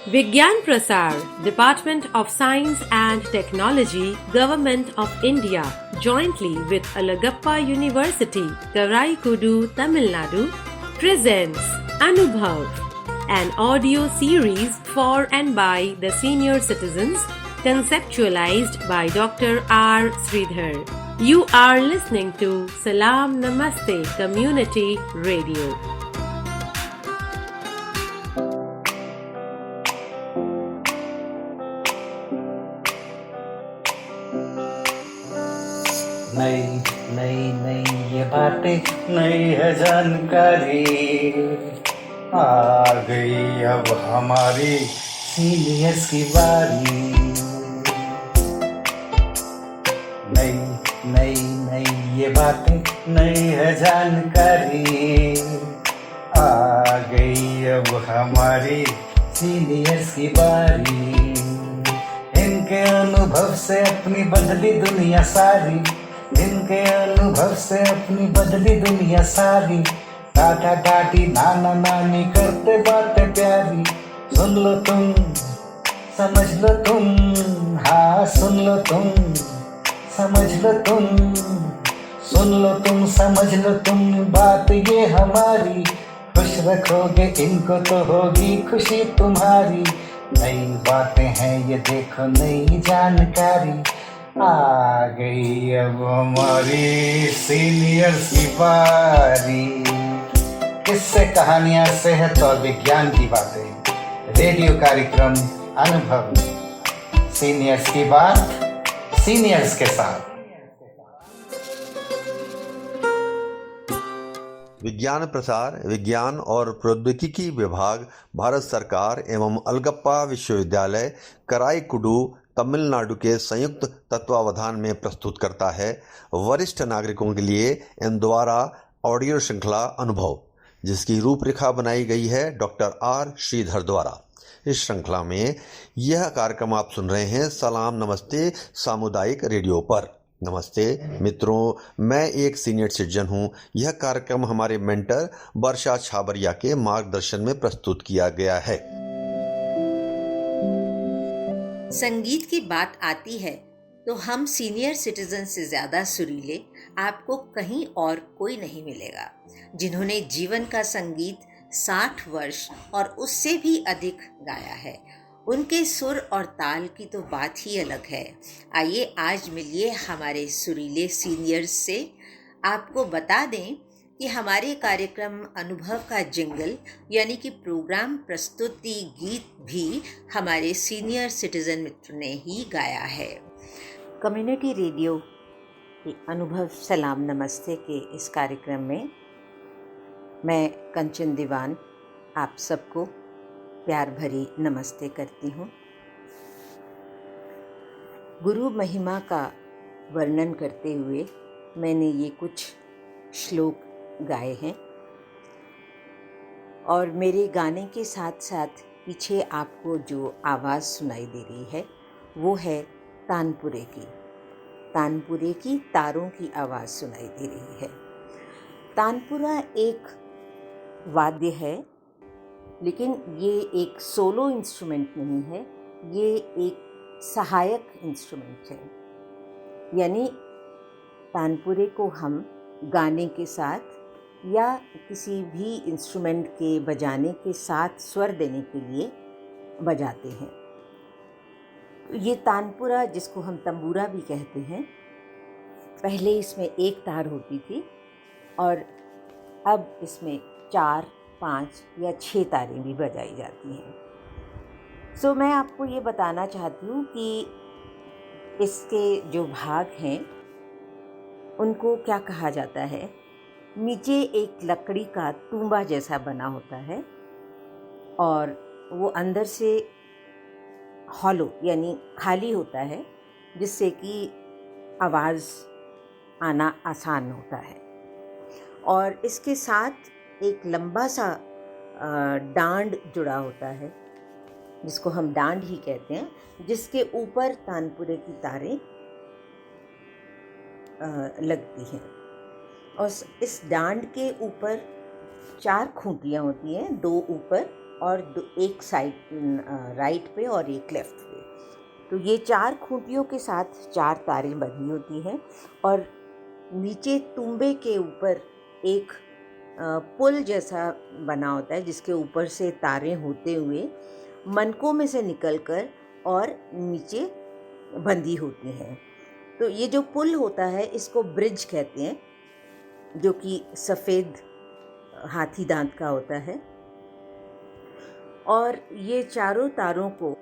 Vigyan Prasar, Department of Science and Technology, Government of India, jointly with Alagappa University, Karaikudu, Tamil Nadu, presents Anubhav, an audio series for and by the senior citizens, conceptualized by Dr. R. Sridhar. You are listening to Salam Namaste Community Radio. नई नई नई ये बातें, नई है जानकारी, आ गई अब हमारी सीनियर्स की बारी। नई नई नई ये बातें, नई है जानकारी, आ गई अब हमारी सीनियर्स की बारी। इनके अनुभव से अपनी बदली दुनिया सारी, इनके अनुभव से अपनी बदली दुनिया सारी। दादा दादी नाना नानी करते बातें प्यारी, सुन लो तुम समझ लो तुम, हाँ सुन लो तुम समझ लो तुम, सुन लो तुम समझ लो तुम, बात ये हमारी। खुश रखोगे इनको तो होगी खुशी तुम्हारी। नई बातें हैं ये देखो, नई जानकारी, आ गई अब हमारी सीनियर्स की बारी। किससे कहानियां सेहत और विज्ञान की बातें, रेडियो कार्यक्रम अनुभव, सीनियर्स की बात सीनियर्स के साथ। विज्ञान प्रसार, विज्ञान और प्रौद्योगिकी विभाग, भारत सरकार एवं अलगप्पा विश्वविद्यालय कराईकुडू तमिलनाडु के संयुक्त तत्वावधान में प्रस्तुत करता है वरिष्ठ नागरिकों के लिए इन द्वारा ऑडियो श्रृंखला अनुभव, जिसकी रूपरेखा बनाई गई है डॉक्टर आर श्रीधर द्वारा। इस श्रृंखला में यह कार्यक्रम आप सुन रहे हैं सलाम नमस्ते सामुदायिक रेडियो पर। नमस्ते मित्रों, मैं एक सीनियर सिटीजन हूँ। यह कार्यक्रम हमारे मेंटर वर्षा छाबरिया के मार्गदर्शन में प्रस्तुत किया गया है। संगीत की बात आती है तो हम सीनियर सिटीजन से ज़्यादा सुरीले आपको कहीं और कोई नहीं मिलेगा, जिन्होंने जीवन का संगीत 60 वर्ष और उससे भी अधिक गाया है। उनके सुर और ताल की तो बात ही अलग है। आइए आज मिलिए हमारे सुरीले सीनियर्स से। आपको बता दें कि हमारे कार्यक्रम अनुभव का जिंगल यानी कि प्रोग्राम प्रस्तुति गीत भी हमारे सीनियर सिटीजन मित्र ने ही गाया है। कम्युनिटी रेडियो के अनुभव सलाम नमस्ते के इस कार्यक्रम में मैं कंचन दीवान आप सबको प्यार भरी नमस्ते करती हूँ। गुरु महिमा का वर्णन करते हुए मैंने ये कुछ श्लोक गाए हैं और मेरे गाने के साथ साथ पीछे आपको जो आवाज़ सुनाई दे रही है वो है तानपुरे की तारों की आवाज़ सुनाई दे रही है। तानपुरा एक वाद्य है, लेकिन ये एक सोलो इंस्ट्रूमेंट नहीं है, ये एक सहायक इंस्ट्रूमेंट है। यानी तानपुरे को हम गाने के साथ या किसी भी इंस्ट्रूमेंट के बजाने के साथ स्वर देने के लिए बजाते हैं। ये तानपुरा, जिसको हम तंबूरा भी कहते हैं, पहले इसमें एक तार होती थी और अब इसमें 4, 5 या 6 तारें भी बजाई जाती हैं। मैं आपको ये बताना चाहती हूँ कि इसके जो भाग हैं उनको क्या कहा जाता है। नीचे एक लकड़ी का तूंबा जैसा बना होता है और वो अंदर से हॉलो यानी खाली होता है, जिससे कि आवाज़ आना आसान होता है। और इसके साथ एक लंबा सा डांड जुड़ा होता है, जिसको हम डांड ही कहते हैं, जिसके ऊपर तानपुरे की तारें लगती हैं। और इस डांड के ऊपर 4 खूंटियाँ होती हैं, 2 ऊपर और एक साइड राइट पे और एक लेफ्ट पे। तो ये 4 खूंटियों के साथ 4 तारें बंधी होती हैं और नीचे तुम्बे के ऊपर एक पुल जैसा बना होता है जिसके ऊपर से तारें होते हुए मनकों में से निकलकर और नीचे बंधी होती हैं। तो ये जो पुल होता है इसको ब्रिज कहते हैं, जो कि सफ़ेद हाथी दांत का होता है। और ये चारों तारों को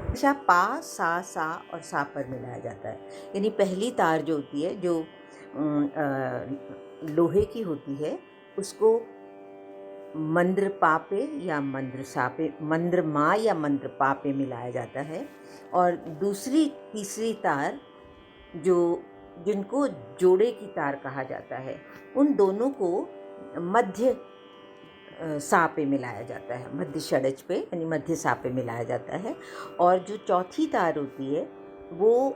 हमेशा पा, सा और सा पर मिलाया जाता है। यानी पहली तार जो होती है, जो लोहे की होती है, उसको मंद्र पा पे या मंद्र सा पे, मंद्र मा या मंद्र पा पे मिलाया जाता है। और दूसरी तीसरी तार जिनको जोड़े की तार कहा जाता है, उन दोनों को मध्य सा पे मिलाया जाता है, मध्य षडज पे यानी मध्य सा पे मिलाया जाता है। और जो चौथी तार होती है वो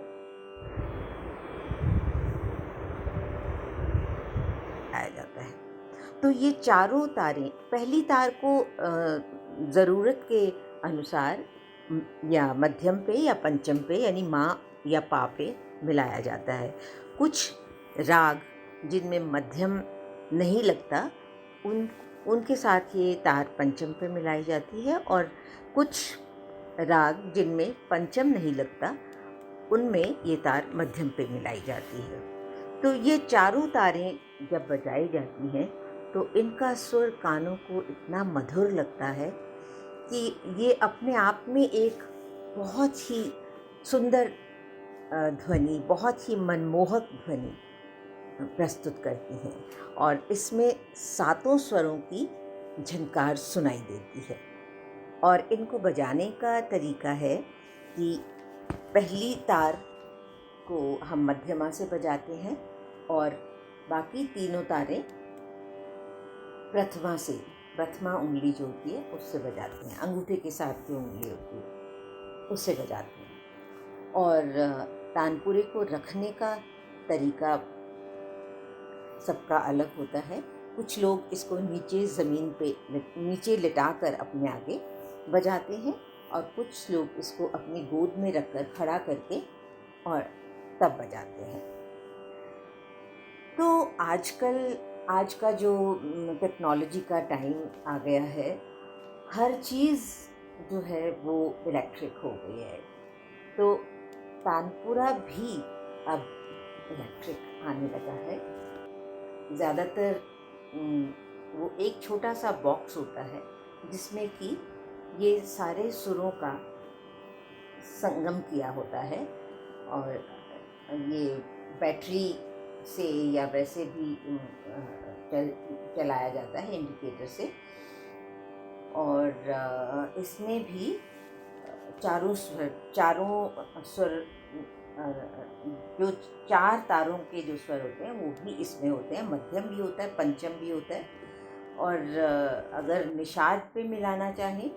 मिलाया जाता है। तो ये चारों तारें, पहली तार को ज़रूरत के अनुसार या मध्यम पे या पंचम पे यानी माँ या पा पे मिलाया जाता है। कुछ राग जिनमें मध्यम नहीं लगता उनके साथ ये तार पंचम पे मिलाई जाती है, और कुछ राग जिनमें पंचम नहीं लगता उनमें ये तार मध्यम पे मिलाई जाती है। तो ये चारों तारें जब बजाई जाती हैं तो इनका सुर कानों को इतना मधुर लगता है कि ये अपने आप में एक बहुत ही सुंदर ध्वनि, बहुत ही मनमोहक ध्वनि प्रस्तुत करती हैं। और इसमें 7 स्वरों की झनकार सुनाई देती है। और इनको बजाने का तरीका है कि पहली तार को हम मध्यमा से बजाते हैं और बाकी तीनों तारें प्रथमा उंगली जो होती है उससे बजाते हैं, अंगूठे के साथ जो उंगली होती है उससे बजाते हैं। और तानपुरे को रखने का तरीका सबका अलग होता है। कुछ लोग इसको नीचे ज़मीन पे नीचे लिटाकर अपने आगे बजाते हैं और कुछ लोग इसको अपनी गोद में रखकर खड़ा करके और तब बजाते हैं। तो आज का जो टेक्नोलॉजी का टाइम आ गया है, हर चीज़ जो है वो इलेक्ट्रिक हो गई है। तो तानपुरा भी अब इलेक्ट्रिक आने लगा है। ज़्यादातर वो एक छोटा सा बॉक्स होता है जिसमें कि ये सारे सुरों का संगम किया होता है, और ये बैटरी से या वैसे भी चलाया जाता है इंडिकेटर से। और इसमें भी चारों स्वर जो 4 तारों के जो स्वर होते हैं वो भी इसमें होते हैं। मध्यम भी होता है, पंचम भी होता है, और अगर निषाद पे मिलाना चाहें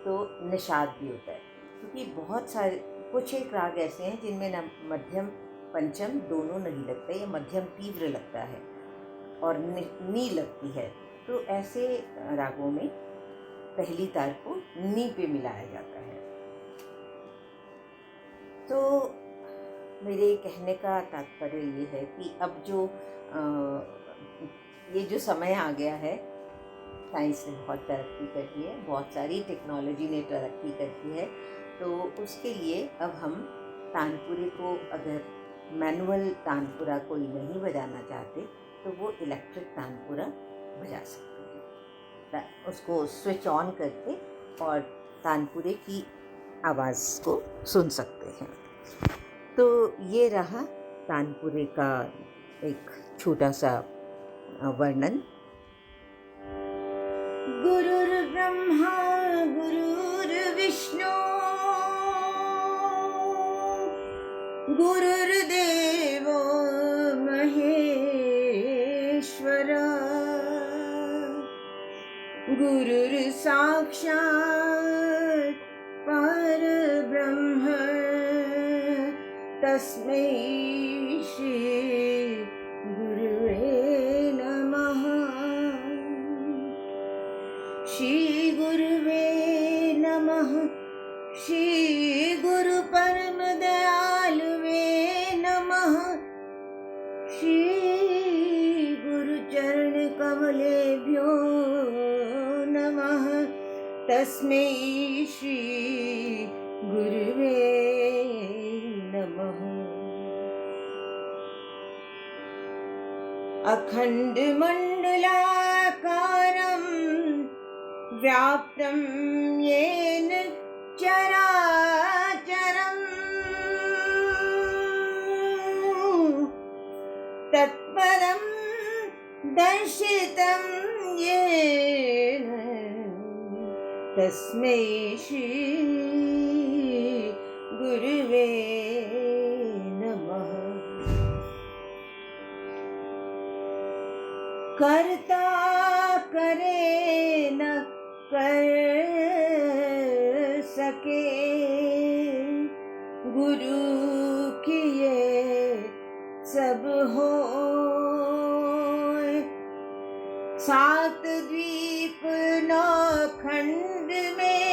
तो निषाद भी होता है। क्योंकि बहुत सारे कुछ एक राग ऐसे हैं जिनमें न मध्यम पंचम दोनों नहीं लगते, या मध्यम तीव्र लगता है और नी लगती है। तो ऐसे रागों में पहली तार को नी पे मिलाया जाता है। तो मेरे कहने का तात्पर्य ये है कि अब ये जो समय आ गया है, साइंस ने बहुत तरक्की कर दी है, बहुत सारी टेक्नोलॉजी ने तरक्की कर दी है। तो उसके लिए अब हम तानपुरे को, अगर मैनुअल तानपुरा कोई नहीं बजाना चाहते तो वो इलेक्ट्रिक तानपुरा बजा सकते हैं, उसको स्विच ऑन करके और तानपुरे की आवाज़ को सुन सकते हैं। तो ये रहा तानपुरे का एक छोटा सा वर्णन। गुरुर्ब्रह्मा गुरुर्विष्णु गुरुर्देवो महेश्वर गुरुर्साक्षात् परब्रह्म तस्मै श्री गुरुवे नमः। श्री गुरुवे नमः। श्री गुरु परम दयालुवे नमः। श्री गुरु चरण कमलेभ्यो नमः। तस्मै श्री गुरुवे नमः। अखंड मंडलाकारं व्याप्तं येन चराचरं तत्पदं दर्शितं येन तस्मै श्री गुरुवे नमः। करता करे न कर सके, गुरु किए सब होय। सात द्वीप नौ खंड में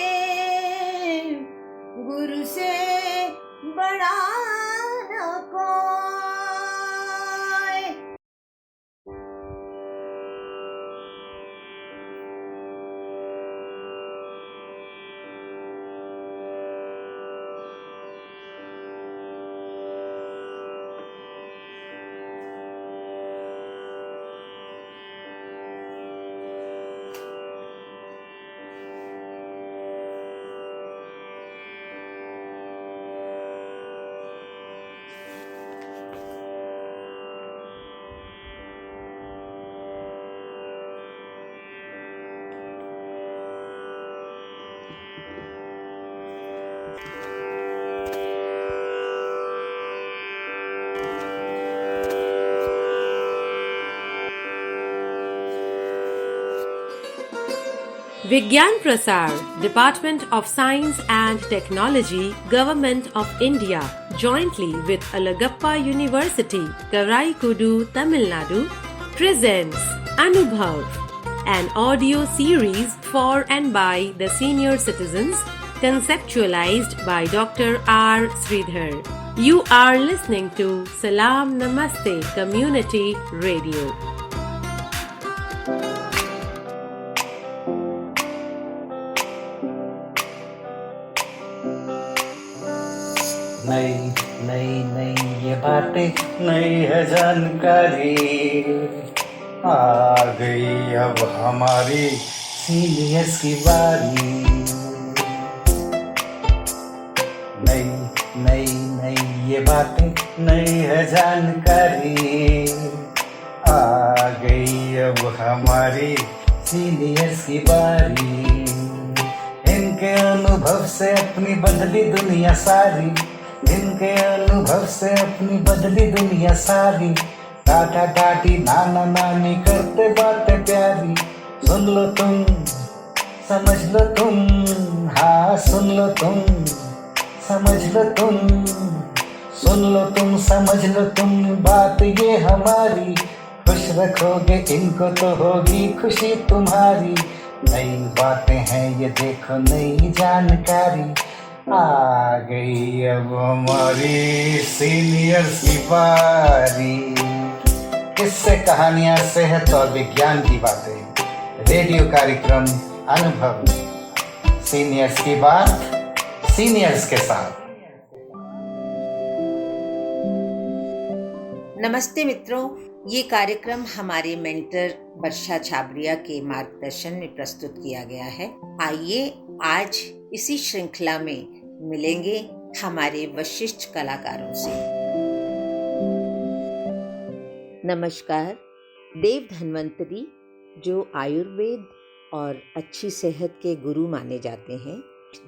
गुरु से बड़ा न कोई। Vigyan Prasar, Department of Science and Technology, Government of India, jointly with Alagappa University, Karaikudu, Tamil Nadu, presents Anubhav, an audio series for and by the senior citizens, conceptualized by Dr. R. Sridhar. You are listening to Salam Namaste Community Radio. नई नई नई ये बातें, नई है जानकारी, आ गई अब हमारी सीनियर्स की बारी। नई नई नई ये बातें, नई है जानकारी, आ गई अब हमारी सीनियर्स की बारी। इनके अनुभव से अपनी बदली दुनिया सारी, इनके अनुभव से अपनी बदली दुनिया सारी। टाटा टाटी नाना नानी करते बातें प्यारी। सुन लो तुम, समझ लो तुम, हाँ सुन लो तुम, समझ लो तुम, सुन लो तुम, समझ लो तुम, बात ये हमारी। खुश रखोगे इनको तो होगी खुशी तुम्हारी। नई बातें हैं ये देखो, नई जानकारी, आ गई अब हमारी सीनियर्स की बारी। किस्से कहानियां, सेहत और विज्ञान की बातें, रेडियो कार्यक्रम अनुभव, सीनियर्स की बात सीनियर्स के साथ। नमस्ते मित्रों, ये कार्यक्रम हमारे मेंटर वर्षा छाबड़िया के मार्गदर्शन में प्रस्तुत किया गया है। आइए आज इसी श्रृंखला में मिलेंगे हमारे वशिष्ठ कलाकारों से। नमस्कार। देव धन्वंतरी, जो आयुर्वेद और अच्छी सेहत के गुरु माने जाते हैं,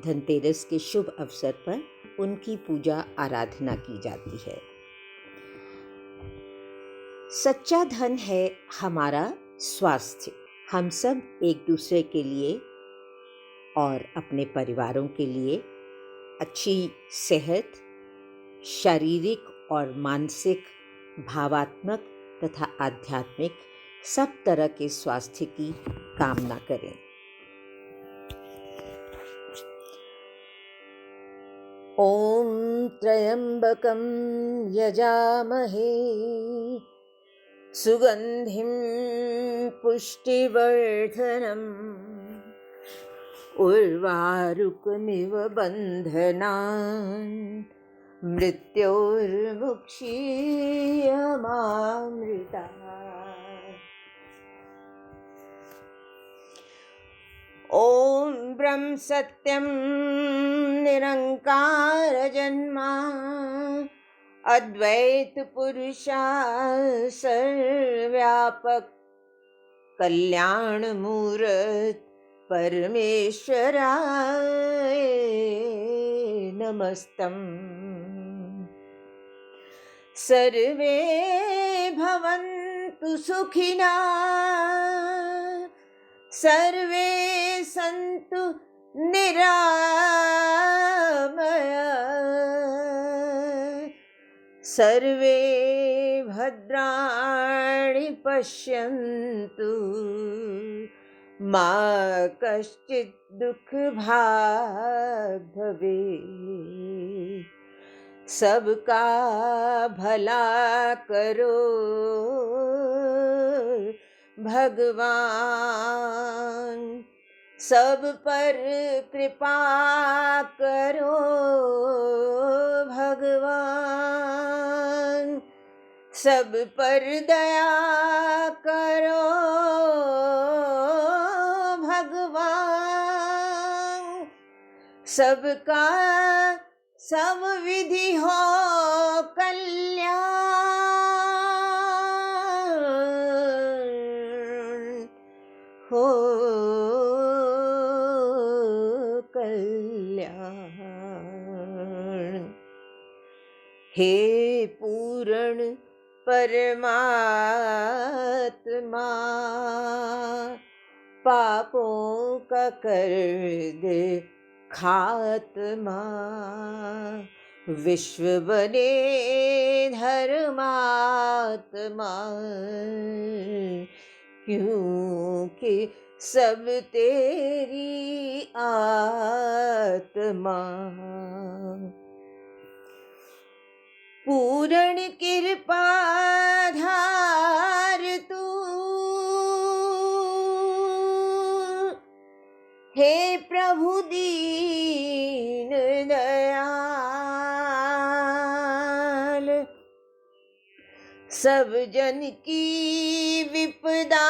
धनतेरस के शुभ अवसर पर उनकी पूजा आराधना की जाती है। सच्चा धन है हमारा स्वास्थ्य। हम सब एक दूसरे के लिए और अपने परिवारों के लिए अच्छी सेहत, शारीरिक और मानसिक, भावात्मक तथा आध्यात्मिक सब तरह के स्वास्थ्य की कामना करें। ओम त्र्यंबकं यजामहे सुगंधिं पुष्टिवर्धनम् उर्वारुकमिव बन्धनान् मृत्योर्मुक्षीयमामृतात्। ओम ब्रह्म सत्यं निरंकार जन्मा अद्वैत पुरुषा सर्वव्यापक कल्याण मूर्त परमेश्वराय नमस्तम्। सर्वे भवन्तु सुखिनः सर्वे सन्तु निरामयाः सर्वे भद्राणि पश्यन्तु मा कश्चित् दुःखभाग् भवेत्। सबका भला करो भगवान, सब पर कृपा करो भगवान, सब पर दया करो भगवान। सबका सब विधि हो कल्याण हो कल्याण। हे पूर्ण परमात्मा, पापों का कर दे खात्मा, विश्व बने धर्मात्मा, क्योंकि सब तेरी आत्मा। पूर्ण कृपाधार तू, हे प्रभु दीन दयाल, सब जन की विपदा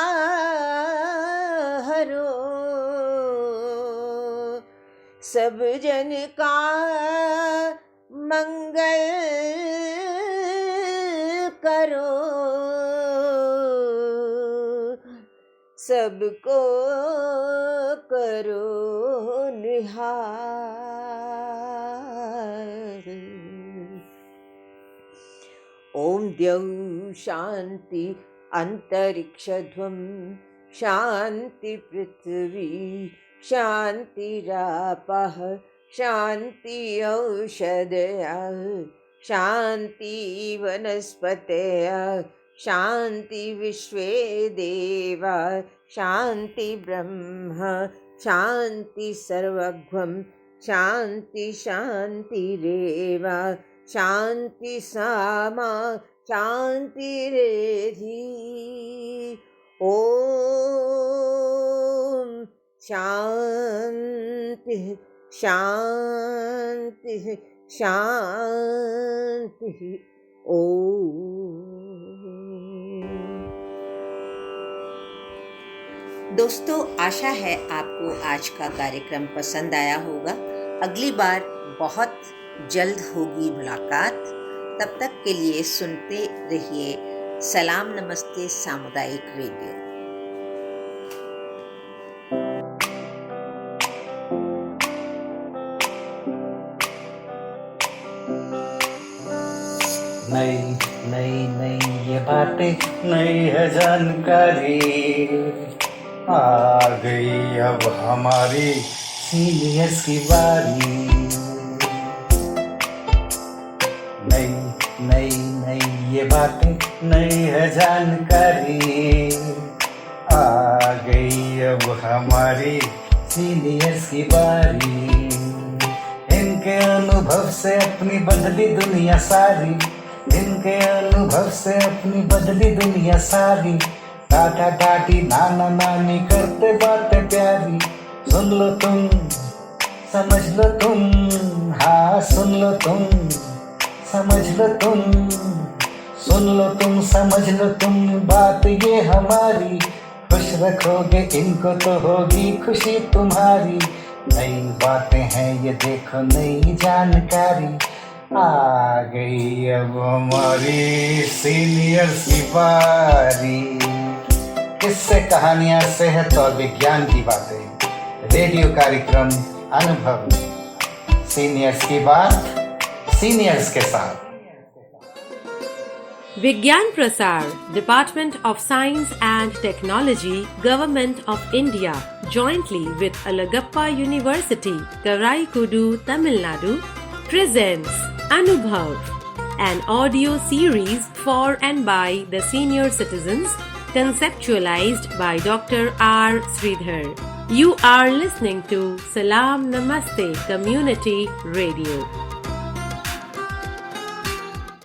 हरो, सब जन का मंगल करो, सबको करो निहार। ओम द्यौ शांति अंतरिक्षध्वं शांति पृथ्वी शांतिरापः शांति औषधयः शांति वनस्पतयः शांति विश्वे देवा शांति ब्रह्म शांति सर्वघ्वं शांति शांतिरेव शांति सामा शांतिरेधि। ओम शांति शांति शांति। दोस्तों, आशा है आपको आज का कार्यक्रम पसंद आया होगा। अगली बार बहुत जल्द होगी मुलाकात। तब तक के लिए सुनते रहिए सलाम नमस्ते सामुदायिक रेडियो। नई नई नई ये बातें, नई है जानकारी, आ गई अब हमारी सीनियर्स की बारी। नई नई ये बातें, नई है जानकारी, आ गई अब हमारी सीनियर्स की बारी। इनके अनुभव से अपनी बदली दुनिया सारी, इनके अनुभव से अपनी बदली दुनिया सारी। टाटा टाटी नाना नानी करते बातें प्यारी, सुन लो तुम, समझ लो तुम, हाँ सुन लो तुम, समझ लो तुम, सुन लो तुम, समझ लो तुम, बात ये हमारी। खुश रखोगे इनको तो होगी खुशी तुम्हारी। नई बातें हैं ये देखो, नई जानकारी, आ गई अब हमारी सीनियर्स की बारी। किस्से कहानियां, सेहत और विज्ञान की बातें, रेडियो कार्यक्रम अनुभव, सीनियर्स की बात सीनियर्स के साथ। Vigyan Prasar, Department of Science and Technology, Government of India, jointly with Alagappa University, Karaikudu, Tamil Nadu, presents Anubhav, an audio series for and by the senior citizens, conceptualized by Dr. R. Sridhar. You are listening to Salam Namaste Community Radio.